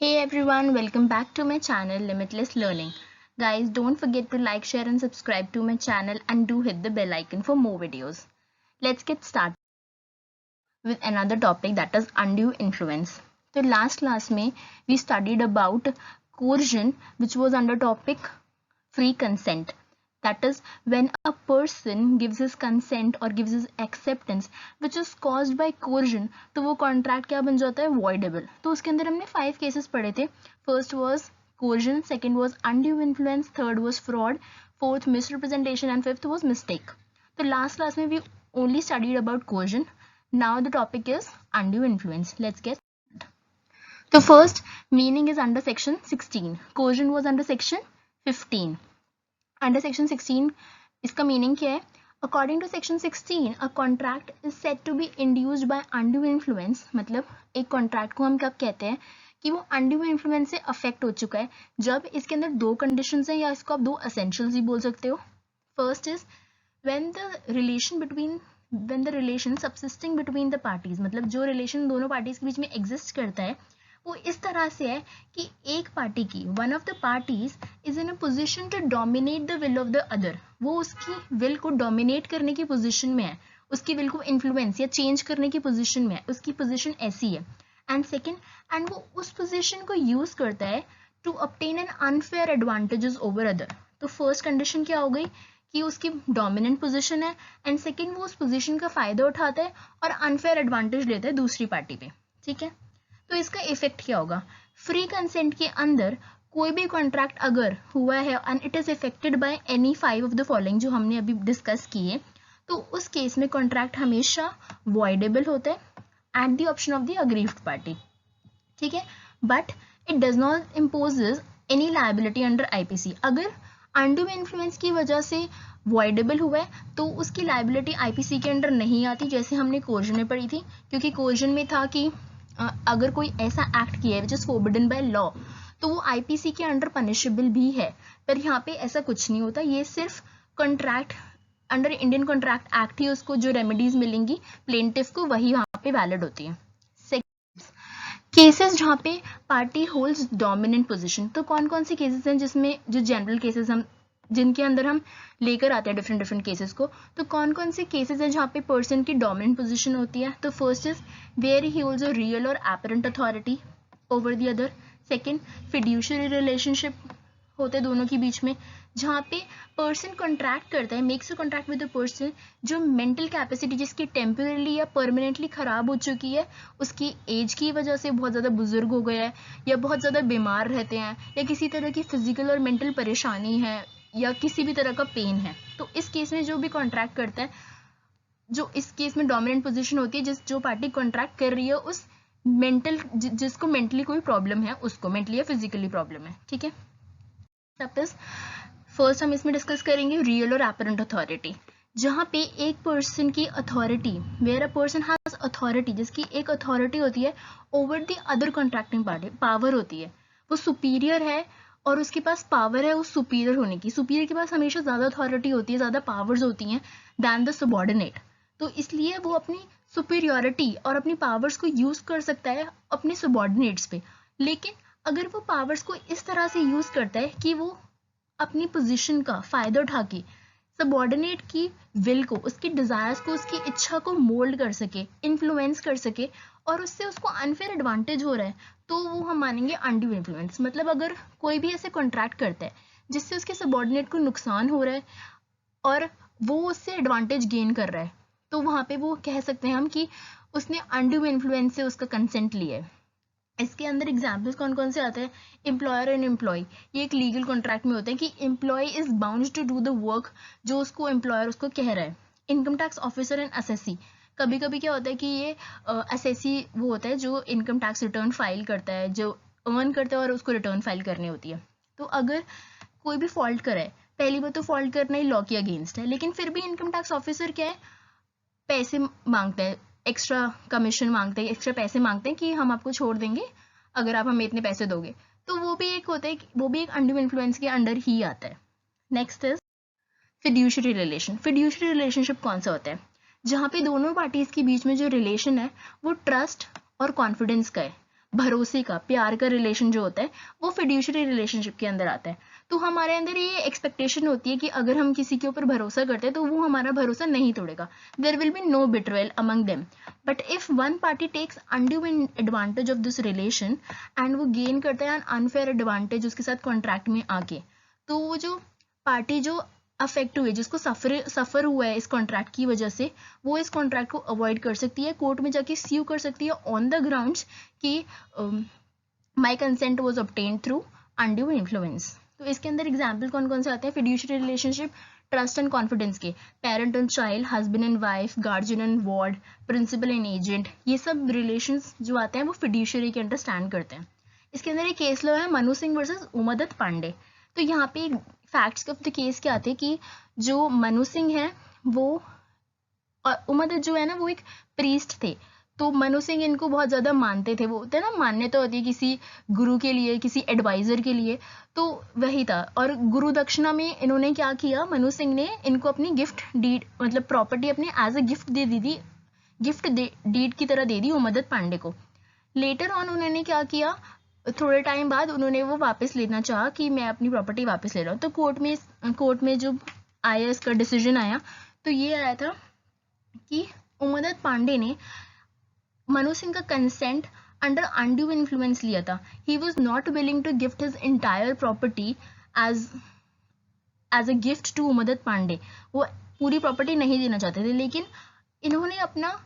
Hey everyone, welcome back to my channel Limitless Learning. Guys, don't forget to like, share and subscribe to my channel and do hit the bell icon for more videos. Let's get started with another topic, that is undue influence. So last class में we studied about coercion, which was under topic free consent. That is when a person gives his consent or gives his acceptance which is caused by coercion, तो वो contract क्या बन जाता है, voidable. तो उसके अंदर हमने 5 cases पढ़े थे. First was coercion, second was undue influence, third was fraud, fourth misrepresentation and fifth was mistake. तो last class में we only studied about coercion. Now the topic is undue influence. Let's get started. The first meaning is under section 16. Coercion was under section 15. Under section 16 इसका meaning क्या है? According to section 16, a contract is said to be induced by undue influence. मतलब एक contract को हम कब कहते हैं कि वो undue influence से अफेक्ट हो चुका है, जब इसके अंदर दो कंडीशंस हैं या इसको आप दो essentials ही बोल सकते हो. First is when the relation subsisting between the parties, मतलब जो रिलेशन दोनों पार्टीज के बीच में एग्जिस्ट करता है वो इस तरह से है कि एक पार्टी की one of the parties is in a position to dominate the will of the other. वो उसकी विल को डोमिनेट करने की पोजीशन में है, उसकी विल को इन्फ्लुएंस या चेंज करने की पोजीशन में है, उसकी पोजीशन ऐसी है. एंड सेकेंड, एंड वो उस पोजीशन को यूज करता है to obtain an unfair advantages over other. तो फर्स्ट कंडीशन क्या हो गई कि उसकी डोमिनेंट पोजीशन है, एंड सेकेंड वो उस पोजीशन का फायदा उठाता है और अनफेयर एडवांटेज लेता है दूसरी पार्टी पे. ठीक है, तो इसका इफेक्ट क्या होगा? फ्री कंसेंट के अंदर कोई भी कॉन्ट्रैक्ट अगर हुआ है and it is affected by any 5 of the following जो हमने अभी डिस्कस किए, तो उस केस में कॉन्ट्रैक्ट हमेशा वॉइडेबल होता है eight the option of the aggrieved party. ठीक है, but it does not imposes any liability under IPC. अगर अनड्यू इन्फ्लुएंस की वजह से वॉइडेबल हुआ है तो उसकी लायबिलिटी आईपीसी के अंडर नहीं आती, जैसे हमने कोर्जन में पढ़ी थी. क्योंकि कोर्जन में था कि अगर कोई ऐसा एक्ट किया है which is forbidden by law तो वो आईपीसी के अंडर पनिशेबल भी है. पर यहाँ पे ऐसा कुछ नहीं होता, ये सिर्फ contract under Indian contract act ही उसको जो रेमेडीज मिलेंगी प्लेंटिफ को वही वहाँ पे वैलिड होती है. केसेस जहाँ पे पार्टी होल्ड्स डोमिनेंट पोजीशन, तो कौन कौन से केसेस हैं जिसमें जो जनरल केसेस हम जिनके अंदर हम लेकर आते हैं डिफरेंट केसेस को, तो कौन कौन से केसेस हैं जहाँ पे पर्सन की डोमिनेंट पोजीशन होती है? तो first is where he holds a real और apparent authority over the other. Second, fiduciary relationship होते हैं दोनों के बीच में, जहाँ पे पर्सन कॉन्ट्रैक्ट करता है, makes a contract with the person जो मेंटल कैपेसिटी जिसकी टेम्परली या परमानेंटली खराब हो चुकी है, उसकी एज की वजह से बहुत ज़्यादा बुजुर्ग हो गया है या बहुत ज़्यादा बीमार रहते हैं या किसी तरह की फिजिकल और मेंटल परेशानी है या किसी भी तरह का पेन है. तो इस केस में जो भी कॉन्ट्रैक्ट करता है, जो इस केस में डोमिनेंट पोजीशन होती है, जो पार्टी कॉन्ट्रैक्ट कर रही है उस जिसको मेंटली कोई प्रॉब्लम है, उसको मेंटली या फिजिकली प्रॉब्लम है. ठीक है, फर्स्ट हम इसमें डिस्कस करेंगे रियल और एपरेंट अथॉरिटी. जहाँ पे एक पर्सन की authority, where a person has authority, जिसकी एक अथॉरिटी होती है over the other contracting party, power होती है, वो सुपीरियर है और उसके पास पावर है उस सुपीरियर होने की. सुपीरियर के पास हमेशा ज़्यादा अथॉरिटी होती है, ज़्यादा पावर्स होती हैं दैन द सबॉर्डिनेट. तो इसलिए वो अपनी सुपीरियरिटी और अपनी पावर्स को यूज़ कर सकता है अपने सबॉर्डिनेट्स पे. लेकिन अगर वो पावर्स को इस तरह से यूज़ करता है कि वो अपनी पोजीशन का फायदा उठा के सबॉर्डिनेट की विल को, उसकी डिजायर्स को, उसकी इच्छा को मोल्ड कर सके, इन्फ्लुएंस कर सके और उससे उसको अनफेयर एडवांटेज हो रहा है, तो वो हम मानेंगे अनड्यू इन्फ्लुएंस. मतलब अगर कोई भी ऐसे कॉन्ट्रैक्ट करता है जिससे उसके सबॉर्डिनेट को नुकसान हो रहा है और वो उससे एडवांटेज गेन कर रहा है, तो वहाँ पे वो कह सकते हैं हम कि उसने अनड्यू इन्फ्लुएंस से उसका कंसेंट लिया है. इसके अंदर एग्जाम्पल्स कौन कौन से आते हैं? एम्प्लॉयर एंड एम्प्लॉय, ये एक लीगल कॉन्ट्रैक्ट में होते हैं कि employ is bound to do the work जो उसको एम्प्लॉयर उसको कह रहा है. Income tax officer and assessee, कभी कभी क्या होता है कि ये असेसी वो होता है जो इनकम टैक्स रिटर्न फाइल करता है, जो अर्न करता है और उसको रिटर्न फाइल करनी होती है. तो अगर कोई भी फॉल्ट करे, पहली बार तो फॉल्ट करना ही लॉ के अगेंस्ट है, लेकिन फिर भी इनकम टैक्स ऑफिसर क्या है, पैसे मांगते हैं, एक्स्ट्रा कमीशन मांगते हैं, एक्स्ट्रा पैसे मांगते हैं कि हम आपको छोड़ देंगे अगर आप हमें इतने पैसे दोगे. तो वो भी एक होता है, वो भी एक अनड्यू इन्फ्लुएंस के अंडर ही आता है. Next is fiduciary relation. Fiduciary relationship कौन सा होता है? जहाँ पे दोनों पार्टीज के बीच में जो रिलेशन है वो ट्रस्ट और कॉन्फिडेंस का है. भरोसे का, प्यार का रिलेशन जो होता है वो फिड्यूशरी रिलेशनशिप के अंदर आता है। तो हमारे अंदर ये एक्सपेक्टेशन होती है कि अगर हम किसी के ऊपर भरोसा करते हैं तो वो हमारा भरोसा नहीं तोड़ेगा, there will be no betrayal among them. But if one party takes undue advantage of this relation and वो गेन करता है अनफेयर एडवांटेज उसके साथ कॉन्ट्रैक्ट में आके, तो वो जो पार्टी जो अफेक्ट हुई, जिसको सफर हुआ है इस कॉन्ट्रैक्ट की वजह से, वो इस कॉन्ट्रैक्ट को अवॉइड कर सकती है, कोर्ट में जाके स्यू कर सकती है ऑन द ग्राउंड्स कि my consent was obtained through undue influence. तो इसके अंदर एग्जाम्पल कौन कौन से आते हैं fiduciary relationship, trust and confidence के, parent and child, husband and wife, guardian and ward, principal and agent, ये सब रिलेशंस जो आते हैं वो फिड्यूशरी के अंडर स्टैंड करते हैं। इसके अंदर एक केस लॉ है मनु सिंह वर्सेस उमादत्त पांडे। तो यहाँ पे फैक्ट्स ऑफ द केस क्या आते हैं कि जो मनु सिंह है वो और उमादत्त जो है ना वो एक प्रीस्ट थे, तो मनु सिंह इनको बहुत ज़्यादा मानते थे, वो होते हैं ना मान्यता होती है किसी गुरु के लिए, किसी एडवाइज़र के लिए, तो वही था। और गुरु दक्षिणा में इन्होंने क्या किया, मनु सिंह ने इनको अपनी गिफ्ट डीड मतलब प्रॉपर्टी अपनी एज अ गिफ्ट दे दी थी, गिफ्ट डीड की तरह दे दी उमादत्त पांडे को। लेटर ऑन उन्होंने क्या किया, थोड़े टाइम बाद उन्होंने वो वापस लेना चाहा कि मैं अपनी प्रॉपर्टी वापस ले रहा हूँ। तो कोर्ट में जो आया इसका डिसीजन आया, तो ये आया था कि उमादत्त पांडे ने मनु सिंह का कंसेंट अंडर अनड्यू इन्फ्लुएंस लिया था। He was not willing to gift his entire property as a gift to Umadatt Pandey. वो पूरी प्रॉपर्टी नहीं देना चाहते थे, लेकिन इन्होंने अपना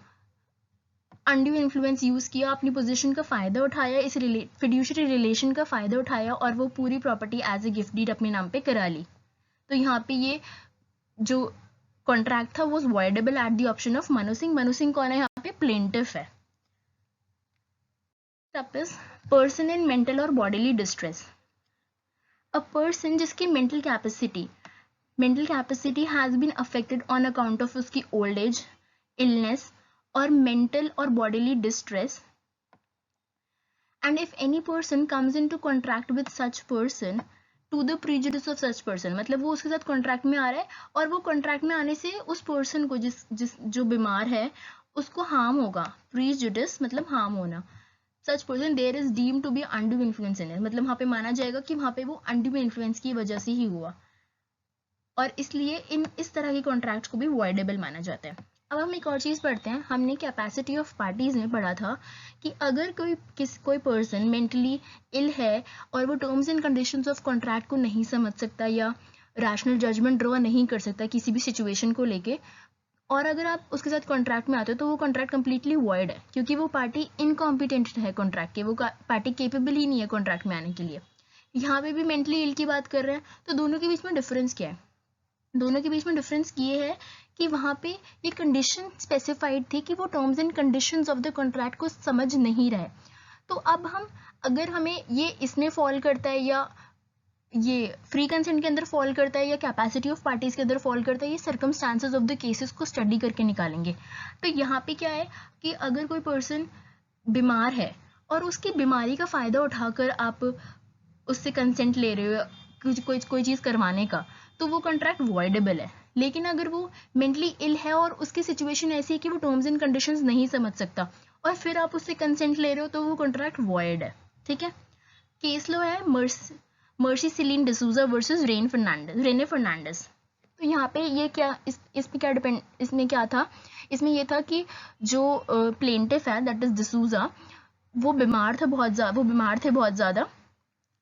अनड्यू इन्फ्लुएंस यूज़ किया, अपनी पोजीशन का फ़ायदा उठाया, इस फिड्यूशरी रिलेशन का फ़ायदा उठाया और वो पूरी property as a gift deed अपने नाम पे करा ली। तो यहाँ पे ये जो कॉन्ट्रैक्ट था वो voidable at the option of Manu Singh. Manu Singh कौन है यहाँ पे, प्लेंटिफ है। पर्सन इन मेंटल और बॉडीली डिस्ट्रेस, अ पर्सन जिसकी mental capacity has been affected on account of उसकी ओल्ड एज, इलनेस और मेंटल और bodily distress, and if any person comes into contract with such person to the prejudice of such person, मतलब वो उसके साथ contract में आ रहा है और वो कॉन्ट्रैक्ट में आने से उस पर्सन को जिस जो बीमार है उसको हार्म होगा। प्रीजुडिस मतलब हार्म होना। Such person there is deemed to be undue influence in it, मतलब वहाँ पे माना जाएगा कि वहाँ पे वो अनड्यू इन्फ्लुएंस की वजह से ही हुआ, और इसलिए इस तरह के कॉन्ट्रैक्ट्स को भी वॉइडेबल माना जाता है। अब हम एक और चीज़ पढ़ते हैं। हमने कैपेसिटी ऑफ पार्टीज़ में पढ़ा था कि अगर कोई पर्सन मेंटली इल है और वो terms and conditions of contract को नहीं समझ सकता या रैशनल जजमेंट ड्रॉ नहीं कर सकता किसी भी सिचुएशन को लेके, और अगर आप उसके साथ कॉन्ट्रैक्ट में आते हो तो वो कॉन्ट्रैक्ट कंप्लीटली वॉइड है, क्योंकि वो पार्टी इनकॉम्पिटेंट है कॉन्ट्रैक्ट के, वो पार्टी केपेबल ही नहीं है कॉन्ट्रैक्ट में आने के लिए। यहाँ पे भी मेंटली इल की बात कर रहे हैं, तो दोनों के बीच में डिफरेंस क्या है? दोनों के बीच में डिफरेंस ये है कि वहाँ पे ये कंडीशन स्पेसिफाइड थी कि वो terms and conditions of the contract को समझ नहीं रहे। तो अब हम अगर हमें ये इसमें फॉल करता है या ये फ्री कंसेंट के अंदर फॉल करता है या कैपेसिटी ऑफ पार्टीज के अंदर फॉल करता है, ये सर्कमस्टांसेस ऑफ द केसेस को स्टडी करके निकालेंगे। तो यहाँ पे क्या है कि अगर कोई पर्सन बीमार है और उसकी बीमारी का फ़ायदा उठाकर आप उससे कंसेंट ले रहे हो कोई चीज़ करवाने का, तो वो कॉन्ट्रैक्ट वॉइडेबल है। लेकिन अगर वो मेंटली इल है और उसकी सिचुएशन ऐसी है कि वो टर्म्स एंड कंडीशंस नहीं समझ सकता और फिर आप उससे कंसेंट ले रहे हो, तो वो कॉन्ट्रैक्ट वॉइड है। ठीक है। केस लो है Mercy Celine D'Souza versus Rene Fernandes. तो यहाँ पे ये क्या इसमें क्या डिपेंड इसमें क्या था, इसमें ये था कि जो प्लेंटिफ है दैट इज डिसूजा, वो बीमार थे बहुत ज़्यादा,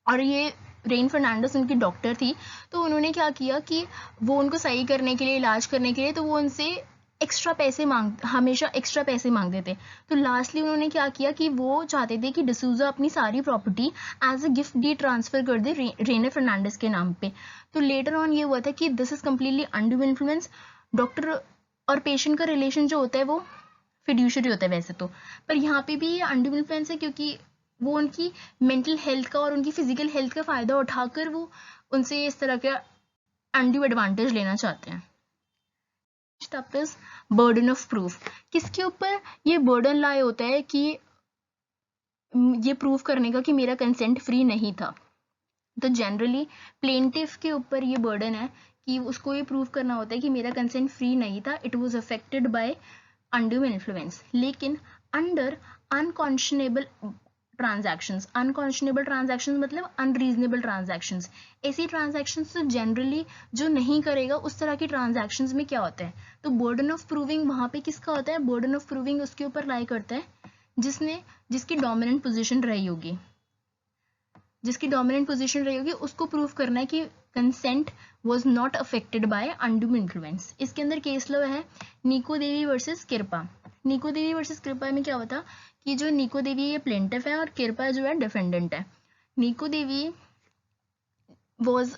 और ये रेन फर्नांडिस उनकी डॉक्टर थी। तो उन्होंने क्या किया कि वो उनको सही करने के लिए, इलाज करने के लिए, तो वो उनसे हमेशा एक्स्ट्रा पैसे मांगते थे। तो लास्टली उन्होंने क्या किया कि वो चाहते थे कि डिसूजा अपनी सारी property as a gift deed transfer कर दे रेने फर्नांडिस के नाम पे। तो लेटर ऑन ये हुआ था कि this is completely undue influence. Doctor और पेशेंट का रिलेशन जो होता है वो फिड्यूशरी होता है वैसे तो, पर यहाँ पे भी ये अनड्यू इन्फ्लुएंस है, क्योंकि वो उनकी मेंटल हेल्थ का और उनकी फिजिकल हेल्थ का फ़ायदा उठाकर वो उनसे इस तरह का अनड्यू एडवांटेज लेना चाहते हैं। बर्डन ऑफ प्रूफ, किसके ऊपर ये बर्डन लाए होता है कि ये प्रूफ करने का कि मेरा कंसेंट फ्री नहीं था। तो जनरली प्लेंटिफ के ऊपर ये बर्डन है कि उसको ये प्रूफ करना होता है कि मेरा कंसेंट फ्री नहीं था, it was affected by undue influence. लेकिन अंडर अनकॉन्शनेबल ट्रांजैक्शंस, अनकॉन्शनेबल ट्रांजैक्शंस मतलब अनरीजनेबल ट्रांजैक्शंस। ऐसी ट्रांजैक्शंस तो जनरली जो नहीं करेगा उस तरह की ट्रांजैक्शंस में क्या होता है, तो बर्डन ऑफ प्रूविंग वहाँ पे किसका होता है, बर्डन ऑफ प्रूविंग उसके ऊपर लाई करता है जिसकी डोमिनेंट पोजीशन रही होगी, जिसकी डोमिनेंट पोजीशन रही होगी उसको प्रूव करना है कि consent was not affected by undue influence. इसके अंदर केस लॉ है निको देवी वर्सेस किरपा। निको देवी वर्सेस किरपा में क्या होता कि जो निको देवी ये प्लेंटिफ है और किरपा जो है डिफेंडेंट है। निको देवी वाज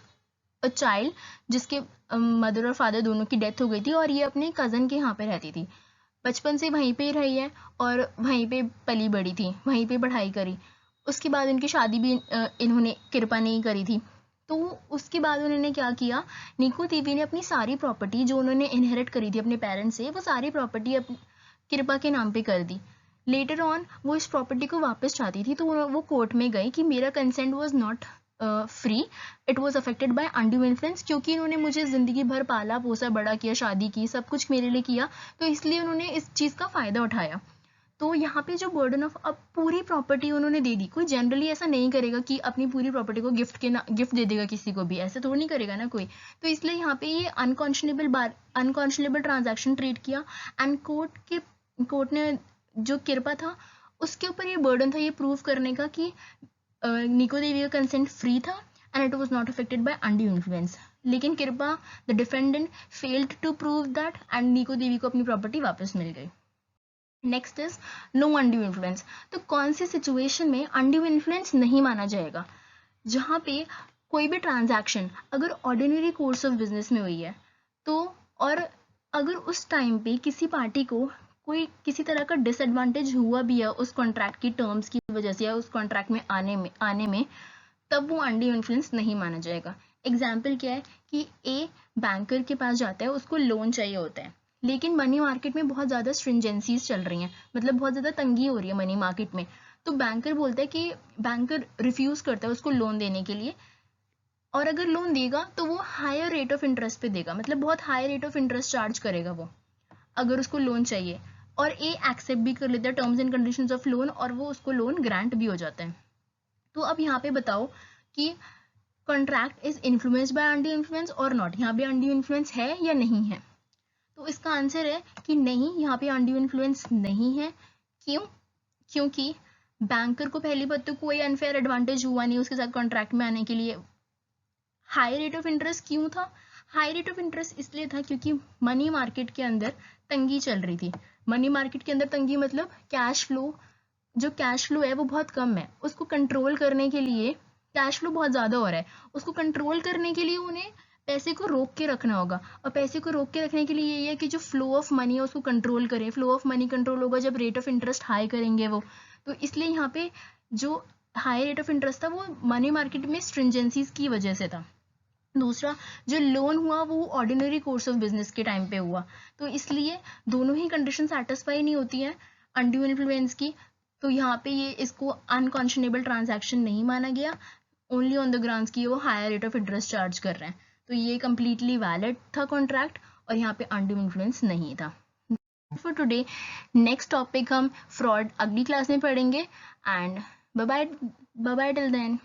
अ चाइल्ड जिसके मदर और फादर दोनों की डेथ हो गई थी और ये अपने कज़न के यहाँ पे रहती थी, बचपन से वहीं पे रही है और वहीं पे पली बड़ी थी, वहीं पे पढ़ाई करी। उसके बाद उनकी शादी भी इन्होंने किरपा ने ही करी थी। तो उसके बाद उन्होंने क्या किया, निको देवी ने अपनी सारी प्रॉपर्टी जो उन्होंने इनहेरिट करी थी अपने पेरेंट्स से, वो सारी प्रॉपर्टी किरपा के नाम पे कर दी। लेटर ऑन वो इस प्रॉपर्टी को वापस चाहती थी, तो वो कोर्ट में गई कि मेरा consent was not free, it was affected by undue influence, क्योंकि इन्होंने मुझे ज़िंदगी भर पाला पोसा बड़ा किया, शादी की, सब कुछ मेरे लिए किया, तो इसलिए उन्होंने इस चीज़ का फ़ायदा उठाया। तो यहाँ पे जो बर्डन ऑफ, अब पूरी प्रॉपर्टी उन्होंने दे दी, कोई जनरली ऐसा नहीं करेगा कि अपनी पूरी प्रॉपर्टी को गिफ्ट दे देगा किसी को भी, ऐसे थोड़ा नहीं करेगा ना कोई। तो इसलिए यहाँ पे ये अनकॉन्शनेबल ट्रांजैक्शन ट्रीट किया एंड कोर्ट ने जो किरपा था उसके ऊपर ये बर्डन था ये प्रूव करने का कि निको देवी का कंसेंट फ्री था and it was not affected by undue influence. लेकिन Kirpa the defendant failed to prove that and Niko Devi को अपनी प्रॉपर्टी वापस मिल गई। Next is no undue influence. तो कौन सी सिचुएशन में अनड्यू इन्फ्लुएंस नहीं माना जाएगा, जहाँ पे कोई भी ट्रांजैक्शन अगर ऑर्डिनरी कोर्स ऑफ बिजनेस में हुई है तो, और अगर उस टाइम पे किसी पार्टी को कोई किसी तरह का डिसएडवांटेज हुआ भी है उस कॉन्ट्रैक्ट की टर्म्स की वजह से या उस कॉन्ट्रैक्ट में आने में तब वो अनड्यू इन्फ्लुएंस नहीं माना जाएगा। एग्जाम्पल क्या है कि ए बैंकर के पास जाता है, उसको लोन चाहिए होता है, लेकिन मनी मार्केट में बहुत ज़्यादा स्ट्रिंजेंसीज चल रही हैं, मतलब बहुत ज़्यादा तंगी हो रही है मनी मार्केट में। तो बैंकर बोलता है कि बैंकर रिफ्यूज़ करता है उसको लोन देने के लिए, और अगर लोन देगा तो वो हायर रेट ऑफ इंटरेस्ट पे देगा, मतलब बहुत high rate of interest charge करेगा वो अगर उसको लोन चाहिए, और ए एक्सेप्ट भी कर लेता है terms and conditions of loan और वो उसको लोन ग्रांट भी हो जाता है। तो अब यहाँ पे बताओ कि contract is influenced by undue influence और नॉट, यहाँ पे अनड्यू इन्फ्लुएंस है या नहीं है। तो इसका आंसर है कि नहीं, यहाँ पे अनड्यू इन्फ्लुएंस नहीं है। क्यों? क्योंकि बैंकर को पहली बात तो कोई अनफेयर एडवांटेज हुआ नहीं उसके साथ कॉन्ट्रैक्ट में आने के लिए। हाई रेट ऑफ इंटरेस्ट क्यों था? हाई रेट ऑफ इंटरेस्ट इसलिए था क्योंकि मनी मार्केट के अंदर तंगी चल रही थी। मनी मार्केट के अंदर तंगी मतलब कैश फ्लो है वो बहुत कम है, उसको कंट्रोल करने के लिए, कैश फ्लो बहुत ज़्यादा हो रहा है, उसको कंट्रोल करने के लिए उन्हें पैसे को रोक के रखना होगा, और पैसे को रोक के रखने के लिए ये है कि जो फ्लो ऑफ मनी है उसको कंट्रोल करें। फ्लो ऑफ मनी कंट्रोल होगा जब रेट ऑफ इंटरेस्ट हाई करेंगे वो, तो इसलिए यहाँ पे जो हाई रेट ऑफ इंटरेस्ट था वो मनी मार्केट में स्ट्रिंजेंसीज की वजह से था। दूसरा, जो लोन हुआ वो ऑर्डिनरी कोर्स ऑफ बिजनेस के टाइम पे हुआ, तो इसलिए दोनों ही कंडीशन सेटिस्फाई नहीं होती हैं अनड्यू इन्फ्लुएंस की, तो यहाँ पे ये इसको अनकॉन्शनेबल ट्रांजैक्शन नहीं माना गया, ओनली ऑन द ग्राउंड्स की वो higher rate of interest charge कर रहे हैं, तो ये कम्प्लीटली वैलिड था कॉन्ट्रैक्ट और यहाँ पे अनड्यू इन्फ्लुएंस नहीं था। फॉर टुडे नेक्स्ट टॉपिक हम फ्रॉड अगली क्लास में पढ़ेंगे and bye bye till then.